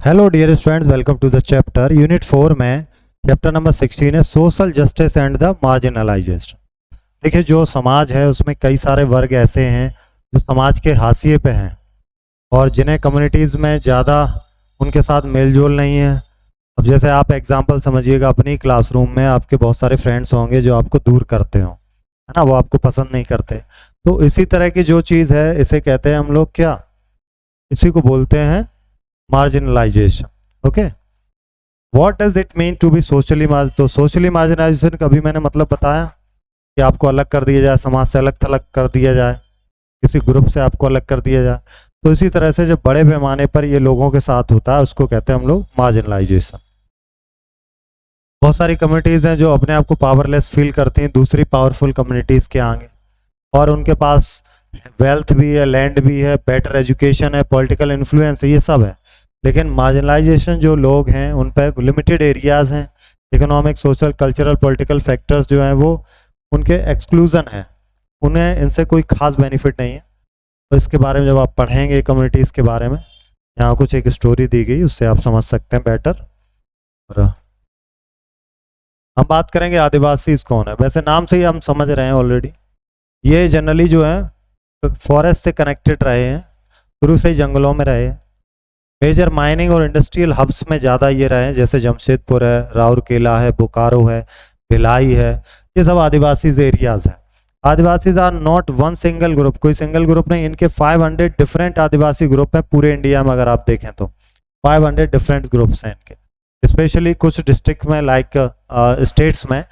Hello dear students, welcome to the chapter unit 4 में chapter number 16 है social justice and the marginalisation. देखिए, जो समाज है उसमें कई सारे वर्ग ऐसे हैं जो समाज के हाशिए पे हैं और जिन्हें कम्युनिटीज़ में ज़्यादा उनके साथ मेलजोल नहीं है। अब जैसे आप एग्जांपल समझिएगा, अपनी क्लासरूम में आपके बहुत सारे फ्रेंड्स होंगे जो आपको दूर करते हो, है ना, वो आपको पसंद नहीं करते। तो इसी तरह की जो चीज़ है इसे कहते हैं हम लोग क्या, इसी को बोलते हैं marginalisation. Okay, what does it mean to be socially marge. तो सोशली मार्जिनाइजेशन का भी मैंने मतलब बताया कि आपको अलग कर दिया जाए, समाज से अलग थलग कर दिया जाए, किसी ग्रुप से आपको अलग कर दिया जाए। तो इसी तरह से जब बड़े पैमाने पर ये लोगों के साथ होता है उसको कहते हैं हम लोग मार्जिनलाइजेशन। बहुत सारी कम्युनिटीज़ हैं जो अपने आप को पावरलेस फील करती हैं दूसरी पावरफुल कम्युनिटीज़ के आगे, और उनके पास वेल्थ भी है, लैंड भी है, बेटर एजुकेशन है, पॉलिटिकल इन्फ्लुएंस है, ये सब है। लेकिन मार्जिनलाइजेशन जो लोग हैं उन पर लिमिटेड एरियाज़ हैं, economic, social, cultural, political factors जो हैं वो उनके एक्सक्लूजन है, उन्हें इनसे कोई खास बेनिफिट नहीं है। तो इसके बारे में जब आप पढ़ेंगे कम्युनिटीज़ के बारे में, यहाँ कुछ एक स्टोरी दी गई, उससे आप समझ सकते हैं बेटर। और हम बात करेंगे आदिवासी कौन है। वैसे नाम से ही हम समझ रहे हैं ऑलरेडी, ये जनरली जो है फॉरेस्ट से कनेक्टेड रहे हैं, शुरू से ही जंगलों में रहे हैं। मेजर माइनिंग और इंडस्ट्रियल हब्स में ज़्यादा ये रहे हैं, जैसे जमशेदपुर है, राउरकेला है, बोकारो है, भिलाई है, ये सब आदिवासी एरियाज हैं। Adivasis are not one single group, कोई सिंगल ग्रुप नहीं, इनके 500 डिफरेंट आदिवासी ग्रुप हैं पूरे इंडिया में। अगर आप देखें तो 500 डिफरेंट ग्रुप्स हैं इनके, स्पेशली कुछ डिस्ट्रिक्ट में, लाइक स्टेट्स में,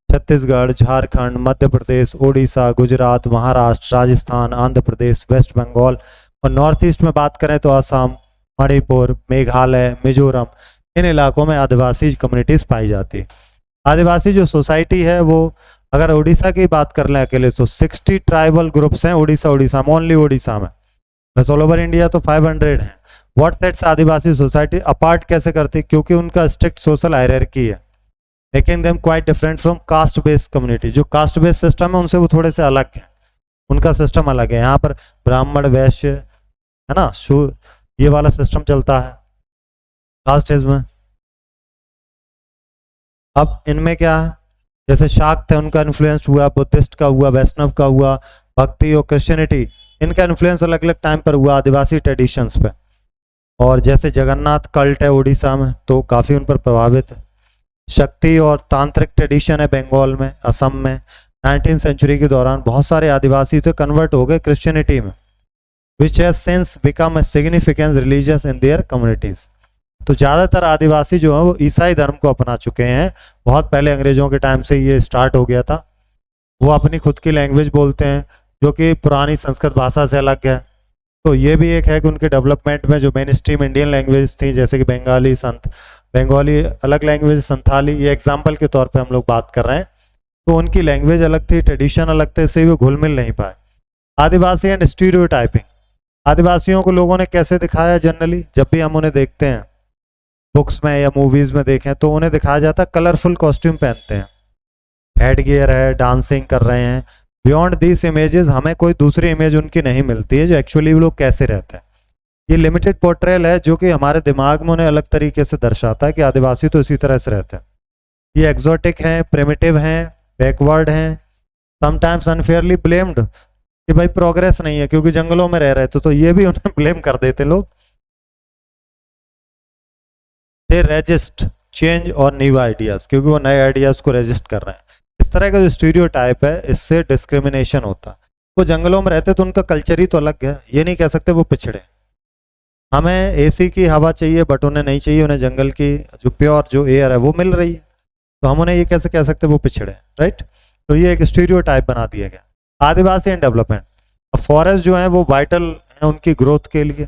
छत्तीसगढ़, झारखंड, मध्य प्रदेश, उड़ीसा, गुजरात, महाराष्ट्र, राजस्थान, आंध्र प्रदेश, वेस्ट बंगाल, और नॉर्थ ईस्ट में बात करें तो असम, मणिपुर, मेघालय, मिजोरम, इन इलाकों में आदिवासी कम्युनिटीज़ पाई जाती है। आदिवासी जो सोसाइटी है वो, अगर उड़ीसा की बात कर लें अकेले तो 60 ट्राइबल ग्रुप्स हैं उड़ीसा में, ओनली उड़ीसा में। बस ऑल ओवर इंडिया तो 500 हैं। What sets Adivasi society apart कैसे करती है, क्योंकि उनका स्ट्रिक्ट सोशल हायरार्की है, making them quite different from caste based community. जो कास्ट बेस्ड सिस्टम है उनसे वो थोड़े से अलग है, उनका सिस्टम अलग है। यहाँ पर ब्राह्मण, वैश्य, है ना, ये वाला सिस्टम चलता है कास्टेज में। अब इनमें क्या है, जैसे शाक्त है, उनका इन्फ्लुएंस हुआ, बुद्धिस्ट का हुआ, वैष्णव का हुआ, भक्ति और क्रिश्चियनिटी, इनका इन्फ्लुएंस अलग अलग टाइम पर हुआ आदिवासी ट्रेडिशंस पे। और जैसे जगन्नाथ कल्ट है उड़ीसा में तो काफ़ी उन पर प्रभावित है। शक्ति और तांत्रिक ट्रेडिशन है बंगाल में, असम में। 19th सेंचुरी के दौरान बहुत सारे आदिवासी तो कन्वर्ट हो गए क्रिश्चियनिटी में, which has since become a significant religious in their communities. तो ज़्यादातर आदिवासी जो है वो ईसाई धर्म को अपना चुके हैं। बहुत पहले अंग्रेजों के टाइम से ये स्टार्ट हो गया था। वो अपनी खुद की लैंग्वेज बोलते हैं जो कि पुरानी संस्कृत भाषा से अलग है। तो ये भी एक है कि उनके डेवलपमेंट में जो मेन स्ट्रीम इंडियन लैंग्वेज थी, जैसे कि बंगाली अलग लैंग्वेज, संथाली, ये एग्जाम्पल के तौर पे हम लोग बात कर रहे हैं। तो उनकी लैंग्वेज अलग थी, ट्रेडिशन अलग थे, इससे वो घुल मिल नहीं पाए। आदिवासी एंड स्टीरियोटाइपिंग, आदिवासियों को लोगों ने कैसे दिखाया, जनरली जब भी हम उन्हें देखते हैं बुक्स में या मूवीज़ में देखें तो उन्हें दिखाया जाता है कलरफुल कॉस्ट्यूम पहनते हैं, हेड गियर है, डांसिंग कर रहे हैं। बियॉन्ड दिस इमेजेस हमें कोई दूसरी इमेज उनकी नहीं मिलती है जो एक्चुअली वो लोग कैसे रहते हैं। ये लिमिटेड पोर्ट्रेल है जो कि हमारे दिमाग में उन्हें अलग तरीके से दर्शाता है कि आदिवासी तो इसी तरह से रहते हैं। ये एक्जोटिक हैं, प्रिमिटिव हैं, बैकवर्ड हैं, समटाइम्स अनफेयरली ब्लेम्ड कि भाई प्रोग्रेस नहीं है क्योंकि जंगलों में रह रहे थे, तो ये भी उन्हें ब्लेम कर देते लोग। दे रेजिस्ट चेंज और न्यू आइडियाज़, क्योंकि वो नए आइडियाज़ को रेजिस्ट कर रहे हैं। इस तरह का जो स्टीरियोटाइप है इससे डिस्क्रिमिनेशन होता है। वो जंगलों में रहते तो उनका कल्चर ही तो अलग है, ये नहीं कह सकते वो पिछड़े। हमें एसी की हवा चाहिए बट उन्हें नहीं चाहिए, उन्हें जंगल की जो प्योर जो एयर है वो मिल रही है, तो हम उन्हें ये कैसे कह सकते वो पिछड़े, राइट। तो ये एक स्टीरियोटाइप बना दिया गया। आदिवासी एंड डेवलपमेंट, फॉरेस्ट जो है वो वाइटल है उनकी ग्रोथ के लिए।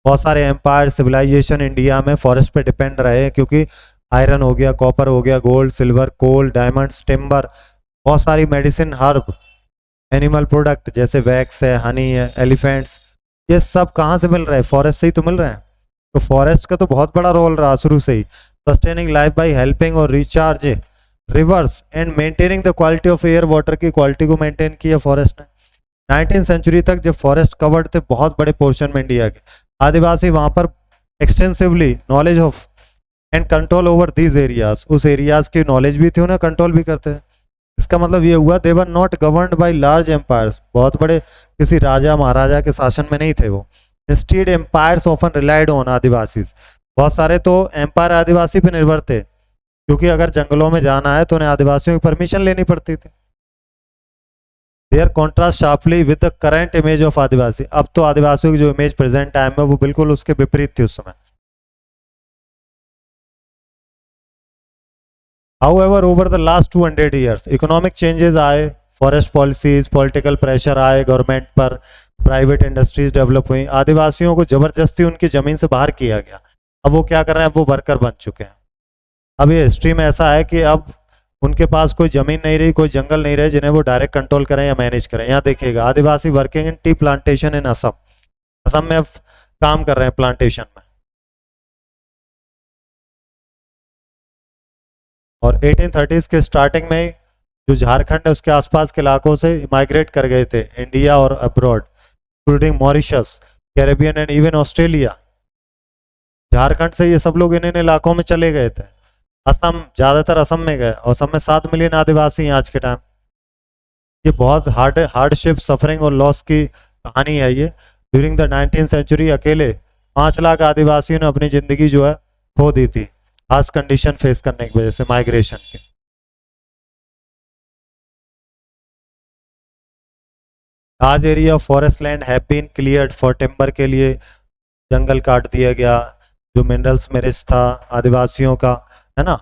बहुत सारे एम्पायर, सिविलाइजेशन इंडिया में फॉरेस्ट पे डिपेंड रहे हैं, क्योंकि आयरन हो गया, कॉपर हो गया, गोल्ड, सिल्वर, कोल, डायमंड्स, टिम्बर, बहुत सारी मेडिसिन, हर्ब, एनिमल प्रोडक्ट जैसे वैक्स है, हनी है, एलिफेंट्स, ये सब कहाँ से मिल रहे हैं, फॉरेस्ट से ही तो मिल रहे हैं। तो फॉरेस्ट का तो बहुत बड़ा रोल रहा शुरू से ही, सस्टेनिंग लाइफ बाय हेल्पिंग और recharge rivers and maintaining the quality of air, water की क्वालिटी को मेंटेन किया फॉरेस्ट ने। 19th सेंचुरी तक जब फॉरेस्ट कवर्ड थे बहुत बड़े पोर्शन में इंडिया के, आदिवासी वहाँ पर extensively knowledge of and control over these areas, उस एरियाज की नॉलेज भी थी, उन्हें कंट्रोल भी करते हैं। इसका मतलब ये हुआ they were not governed by large empires, बहुत बड़े किसी राजा महाराजा के शासन में नहीं थे वो। Instead empires often relied on Adivasi, बहुत सारे तो एम्पायर आदिवासी पे निर्भर थे, क्योंकि अगर जंगलों में जाना है तो उन्हें आदिवासियों की परमिशन लेनी पड़ती थी। Their contrast sharply with the current image of Adivasi, अब तो आदिवासियों की जो इमेज प्रेजेंट टाइम में वो बिल्कुल उसके विपरीत थी उस समय। However, over the last 200 years, economic changes आए, फॉरेस्ट पॉलिसीज, पॉलिटिकल प्रेशर आए गवर्नमेंट पर, प्राइवेट इंडस्ट्रीज डेवलप हुई, आदिवासियों को जबरदस्ती उनकी जमीन से बाहर किया गया। अब वो क्या कर रहे हैं, अब वो वर्कर बन चुके हैं। अब ये हिस्ट्री में ऐसा है कि अब उनके पास कोई जमीन नहीं रही, कोई जंगल नहीं रहे जिन्हें वो डायरेक्ट कंट्रोल करें या मैनेज करें। यहाँ देखिएगा Adivasi working in tea plantation in Assam, Assam में अब काम कर रहे हैं प्लांटेशन में। और 1830s के स्टार्टिंग में जो झारखंड है उसके आसपास के इलाकों से माइग्रेट कर गए थे इंडिया और abroad, including Mauritius, Caribbean and even Australia. Jharkhand से ये सब लोग इन इलाकों में चले गए थे। असम, ज़्यादातर असम में गए, और असम में 7 मिलियन आदिवासी हैं आज के टाइम। ये बहुत हार्डशिप, सफरिंग और लॉस की कहानी है ये। ड्यूरिंग द 19th सेंचुरी अकेले 5 लाख आदिवासियों ने अपनी ज़िंदगी जो है खो दी थी, खास कंडीशन फेस करने की वजह से माइग्रेशन के। Large area of forest land have been cleared for timber, के लिए जंगल काट दिया गया, जो मिनरल्स में रिच था आदिवासियों का, है ना।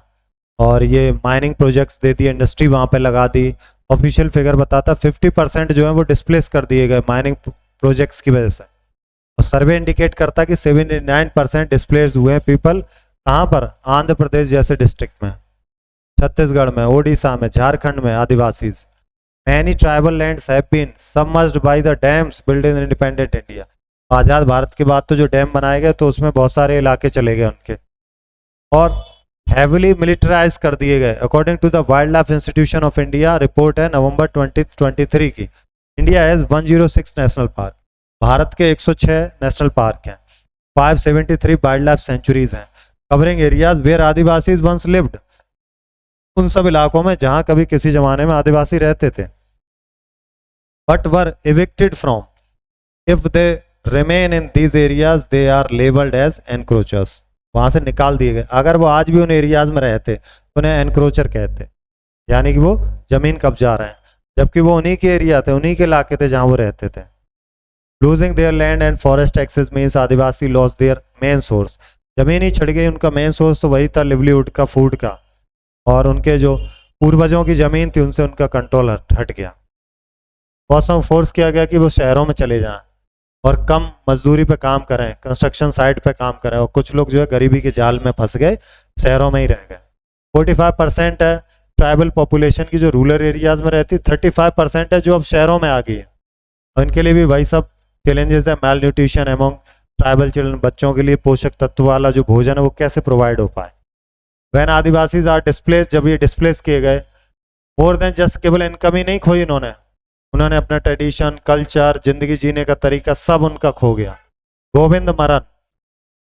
और ये माइनिंग प्रोजेक्ट्स दे दिए, इंडस्ट्री वहाँ पे लगा दी। ऑफिशियल फिगर बताता 50% जो है वो डिस्प्लेस कर दिए गए माइनिंग प्रोजेक्ट्स की वजह से। और सर्वे इंडिकेट करता कि 79% डिस्प्लेस हुए हैं पीपल, कहाँ पर, आंध्र प्रदेश जैसे डिस्ट्रिक्ट में, छत्तीसगढ़ में, ओडिशा में, झारखंड में Adivasi. Many tribal lands have been submerged by the dams build in independent India, आज़ाद भारत के बाद तो जो डैम बनाए गए तो उसमें बहुत सारे इलाके चले गए उनके, और हैविली मिलिटराइज कर दिए गए। According to the wild life institution of India, report है नवंबर 2023 की, इंडिया हैज 106 नेशनल पार्क, भारत के 106 नेशनल पार्क हैं, 573 वाइल्ड लाइफ सेंचुरीज हैं, covering areas where Adivasi once lived, उन सब इलाकों में जहां कभी किसी जमाने में आदिवासी रहते थे, but were evict from, if they remain in these areas they are labelled as encroachers, वहां से निकाल दिए गए। अगर वो आज भी उन एरियाज में रहते तो उन्हें एनक्रोचर कहते, यानी कि वो जमीन कब्जा रहे हैं, जबकि वो उन्हीं के एरिया थे, उन्हीं के इलाके थे जहां वो रहते थे। Losing their land and forest access means Adivasi loss their main source, जमीन ही छिड़ गई, उनका मेन सोर्स तो वही था लिवलीहुड का, फूड का, और उनके जो पूर्वजों की ज़मीन थी उनसे उनका कंट्रोल हट गया। बहुत फोर्स किया गया कि वो शहरों में चले जाएं और कम मजदूरी पे काम करें, कंस्ट्रक्शन साइट पे काम करें, और कुछ लोग जो है गरीबी के जाल में फंस गए, शहरों में ही रह गए। 45% है ट्राइबल पॉपुलेशन की जो रूरल एरियाज में रहती, 35% है जो अब शहरों में आ गई है, और इनके लिए भी वही सब चैलेंजेस है। Mail nutrition among tribal children, बच्चों के लिए पोषक तत्व वाला जो भोजन है वो कैसे प्रोवाइड हो पाए। वैन आदिवासीज आर डिस्प्लेस, जब ये डिस्प्लेस किए गए, मोर देन जस्ट केवल इनकम ही नहीं खोई उन्होंने अपना ट्रेडिशन, कल्चर, जिंदगी जीने का तरीका सब उनका खो गया। गोविंद मरन,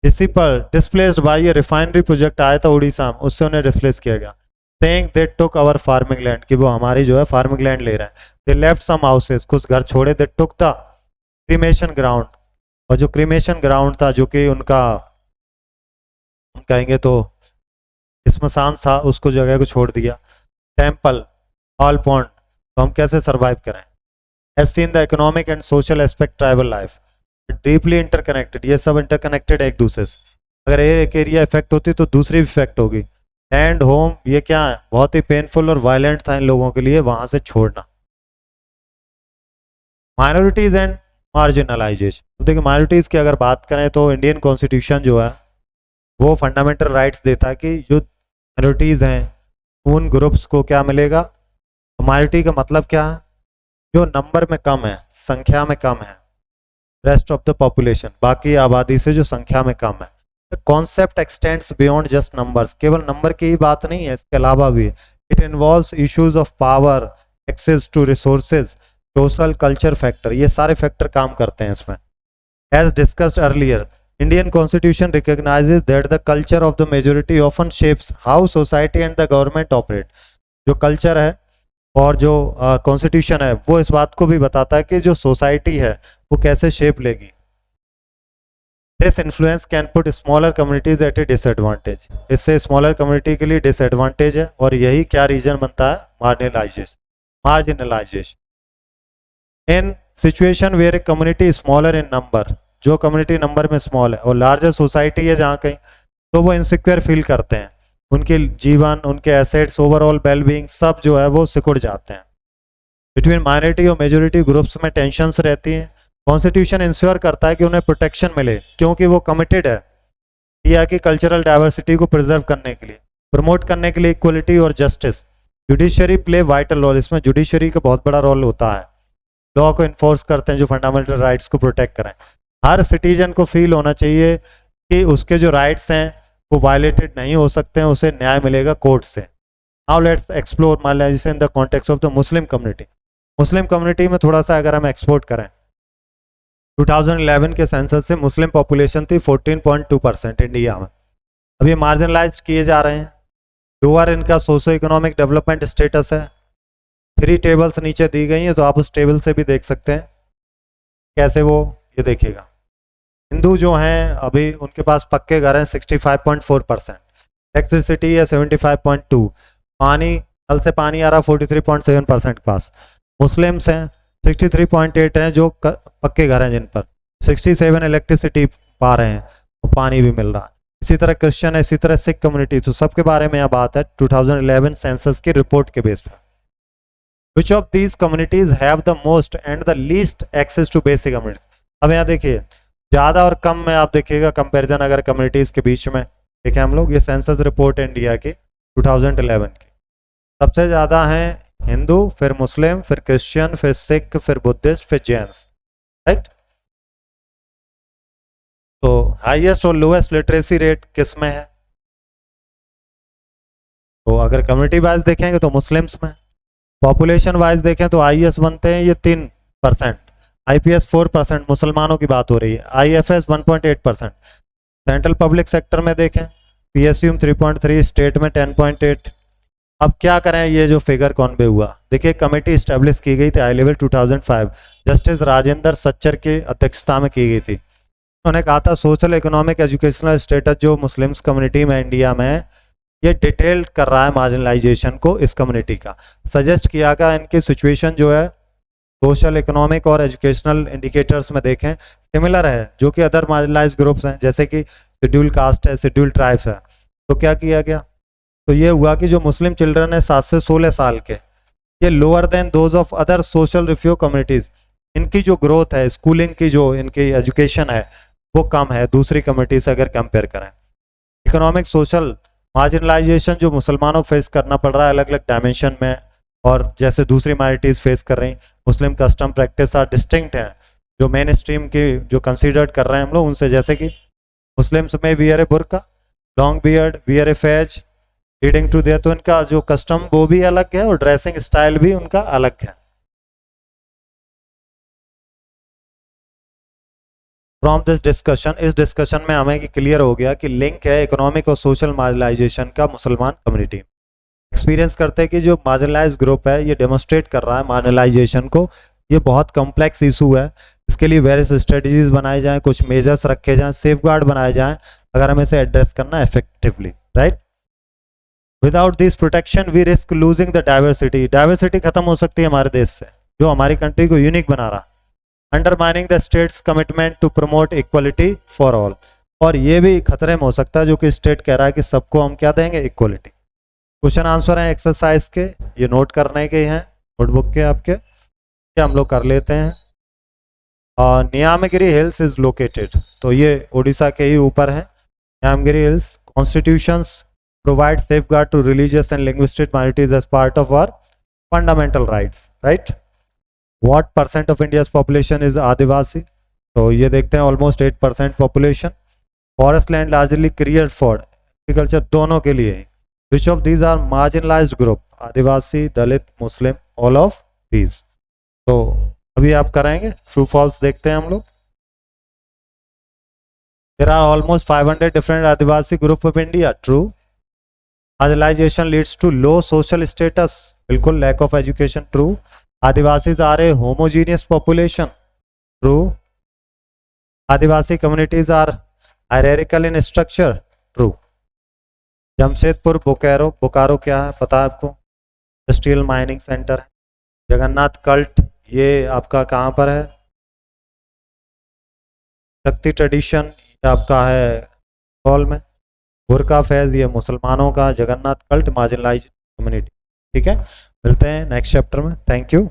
इसी पर डिस्प्लेस्ड बाय ये रिफाइनरी प्रोजेक्ट आया था उड़ीसा में, उससे उन्हें डिस्प्लेस किया गया। Saying they took our farming land, कि वो हमारी जो है फार्मिंग लैंड ले रहे हैं। दे लेफ्ट सम हाउसेस, कुछ घर छोड़े। दे टुक द क्रीमेशन ग्राउंड, और जो क्रीमेशन ग्राउंड था जो कि उनका कहेंगे तो स्मशान था, उसको जगह को छोड़ दिया। टेम्पल, ऑल पॉन्ड, तो हम कैसे सर्वाइव करें। Has seen the economic and social aspect tribal life deeply interconnected, ये सब इंटरकनेक्टेड है एक दूसरे से। अगर एक एरिया इफेक्ट होती तो दूसरी इफेक्ट होगी। लैंड, होम, ये क्या है, बहुत ही पेनफुल और वायलेंट था इन लोगों के लिए वहां से छोड़ना। माइनॉरिटीज एंड मार्जिनलाइजेशन, देखिए माइनॉरिटीज की अगर बात करें तो इंडियन कॉन्स्टिट्यूशन जो है वो फंडामेंटल राइट्स देता है कि जो माइनॉरिटीज हैं उन ग्रुप्स को क्या मिलेगा। माइनॉरिटी का मतलब क्या है, जो नंबर में कम है, संख्या में कम है, रेस्ट ऑफ द पॉपुलेशन, बाकी आबादी से जो संख्या में कम है। Concept extends beyond just numbers, केवल नंबर की ही बात नहीं है, इसके अलावा भी it involves issues of power, access to resources, social culture factor, ये सारे फैक्टर काम करते हैं इसमें। As discussed earlier, Indian Constitution recognizes that the culture of the majority often shapes how society and the government operate. जो culture है और जो कॉन्स्टिट्यूशन है वो इस बात को भी बताता है कि जो सोसाइटी है वो कैसे शेप लेगी. This influence can put smaller communities at a disadvantage. इससे स्मॉलर कम्युनिटी के लिए डिसएडवांटेज है और यही क्या रीजन बनता है, marginalisation. In situation where a community smaller in number, जो कम्युनिटी नंबर में स्मॉल है और लार्जर सोसाइटी है जहाँ कहीं, तो वो इनसिक्योर फील करते हैं. उनके जीवन, उनके एसेट्स, ओवरऑल वेलबींग सब जो है वो सिकुड़ जाते हैं. बिटवीन माइनॉरिटी और मेजोरिटी ग्रुप्स में टेंशंस रहती हैं. कॉन्स्टिट्यूशन इंश्योर करता है कि उन्हें प्रोटेक्शन मिले क्योंकि वो कमिटेड है इंडिया की कल्चरल डाइवर्सिटी को प्रिजर्व करने के लिए, प्रमोट करने के लिए इक्वलिटी और justice. Judiciary play vital role. इसमें जुडिशरी का बहुत बड़ा रोल होता है. लॉ को इन्फोर्स करते हैं जो फंडामेंटल राइट्स को प्रोटेक्ट करें. हर सिटीजन को फील होना चाहिए कि उसके जो राइट्स हैं वो वायलेटेड नहीं हो सकते हैं, उसे न्याय मिलेगा कोर्ट से. Now let's explore marginalisation in the context of the Muslim community. Muslim community में थोड़ा सा अगर हम एक्सपोर्ट करें, 2011 के सेंसस से मुस्लिम पॉपुलेशन थी 14.2% इंडिया में. अब ये मार्जिनलाइज किए जा रहे हैं. लोअर इनका सोशो इकोनॉमिक डेवलपमेंट स्टेटस है. 3 टेबल्स नीचे दी गई हैं तो आप उस टेबल से भी देख सकते हैं कैसे वो, ये देखिएगा. हिंदू जो हैं अभी उनके पास पक्के घर हैं 65.4%, इलेक्ट्रिसिटी है 75.2, पानी नल से पानी आ रहा 43.7% के पास. मुस्लिम्स हैं 63.8 हैं जो पक्के घर हैं जिन पर 67 इलेक्ट्रिसिटी पा रहे हैं और पानी भी मिल रहा है. इसी तरह क्रिश्चियन है, इसी तरह सिख कम्युनिटी. तो सबके बारे में यह बात है 2011 सेंसस की रिपोर्ट के बेस पर. Which of these communities have the most and the least access to basic amenities? अब यहाँ देखिए ज़्यादा और कम में आप देखिएगा कंपैरिजन अगर कम्युनिटीज़ के बीच में देखें हम लोग. ये सेंसस रिपोर्ट इंडिया की 2011 की. सबसे ज़्यादा हैं हिंदू, फिर मुस्लिम, फिर क्रिश्चियन, फिर सिख, फिर बुद्धिस्ट, फिर जैन्स, राइट. तो हाईएस्ट और लोएस्ट लिटरेसी रेट किस में है? तो अगर कम्युनिटी वाइज देखेंगे तो मुस्लिम्स में. पॉपुलेशन वाइज देखें तो आईएएस बनते हैं ये 3%, आईपीएस 4%, मुसलमानों की बात हो रही है. आईएफएस 1.8%. सेंट्रल पब्लिक सेक्टर में देखें पीएसयू 3.3, स्टेट में 10.8. अब क्या करें, ये जो फिगर कौन पे हुआ, देखिए कमेटी स्टैब्लिश की गई थी high level 2005, justice Rajendra Sachar के अध्यक्षता में की गई थी. उन्होंने कहा था सोशल इकोनॉमिक एजुकेशनल स्टेटस जो मुस्लिम्स कम्युनिटी में इंडिया में ये डिटेल कर रहा है मार्जिनलाइजेशन को इस कम्युनिटी का. सजेस्ट किया गया इनकी सिचुएशन जो है सोशल इकोनॉमिक और एजुकेशनल इंडिकेटर्स में देखें सिमिलर है जो कि अदर मार्जिनलाइज ग्रुप्स हैं जैसे कि शेड्यूल कास्ट है, शेड्यूल ट्राइब्स है. तो क्या किया गया, तो ये हुआ कि जो मुस्लिम चिल्ड्रन है 7 से 16 साल के, ये lower than those of other social रिफ्यू कम्युनिटीज़. इनकी जो ग्रोथ है, स्कूलिंग की जो इनकी एजुकेशन है वो कम है दूसरी कम्युनिटी से अगर कंपेयर करें. इकोनॉमिक सोशल मार्जिनलाइजेशन जो मुसलमानों को फेस करना पड़ रहा है अलग अलग डायमेंशन में, और जैसे दूसरी माइनॉरिटीज़ फेस कर रही. मुस्लिम कस्टम प्रैक्टिस आर डिस्टिंक्ट हैं जो मेन स्ट्रीम की जो कंसीडर्ड कर रहे हैं हम लोग उनसे, जैसे कि मुस्लिम्स में wear a burqa, long beard, wear a fez leading to their. तो इनका जो कस्टम वो भी अलग है और ड्रेसिंग स्टाइल भी उनका अलग है. फ्रॉम दिस डिस्कशन, इस डिस्कशन में हमें क्लियर हो गया कि लिंक है इकोनॉमिक और सोशल मार्जिनलाइजेशन का मुसलमान कम्युनिटी. एक्सपीरियंस करते हैं कि जो मार्जिनलाइज ग्रुप है ये डेमोस्ट्रेट कर रहा है मार्जिनलाइजेशन को. ये बहुत कॉम्प्लेक्स इशू है, इसके लिए वेरियस स्ट्रेटजीज बनाए जाएं, कुछ मेजर्स रखे जाएं, सेफगार्ड बनाए जाएं अगर हमें इसे एड्रेस करना effectively, right. Without this protection we risk losing the diversity. Diversity खत्म हो सकती है हमारे देश से जो हमारी कंट्री को यूनिक बना रहा. Undermining the state's commitment to promote equality for all. और ये भी खतरे में हो सकता है जो कि स्टेट कह रहा है कि सबको हम क्या देंगे, इक्वलिटी. क्वेश्चन आंसर हैं एक्सरसाइज के, ये नोट करने के हैं नोटबुक के आपके, ये हम लोग कर लेते हैं. न्यामगिरी हिल्स इज लोकेटेड, तो ये उड़ीसा के ही ऊपर है Niyamgiri hills. Constitutions provide safeguard to religious and linguistic minorities as part of our fundamental rights, right. What percent of India's population is Adivasi, तो ये देखते हैं almost 8% population. Forest land largely cleared for agriculture दोनों के लिए. Which of these are marginalised group, Adivasi, Dalit, Muslim, all of these. तो अभी आप कराएंगे ट्रू फॉल्स देखते हैं हम लोग. There are almost 500 different Adivasi group of India, true. Marginalisation leads to low social status, बिल्कुल। Lack of education, true. Adivasis are a homogeneous population, true. Adivasi communities are hierarchical in structure, true. Jamshedpur Bokaro, Bokaro क्या है पता है आपको? इंडस्ट्रियल माइनिंग सेंटर है। Jagannath cult ये आपका कहाँ पर है? शक्ति ट्रेडिशन ये आपका है बंगाल में। बुरका फैज ये मुसलमानों का। Jagannath cult marginalised community. ठीक है, मिलते हैं नेक्स्ट चैप्टर में। Thank you.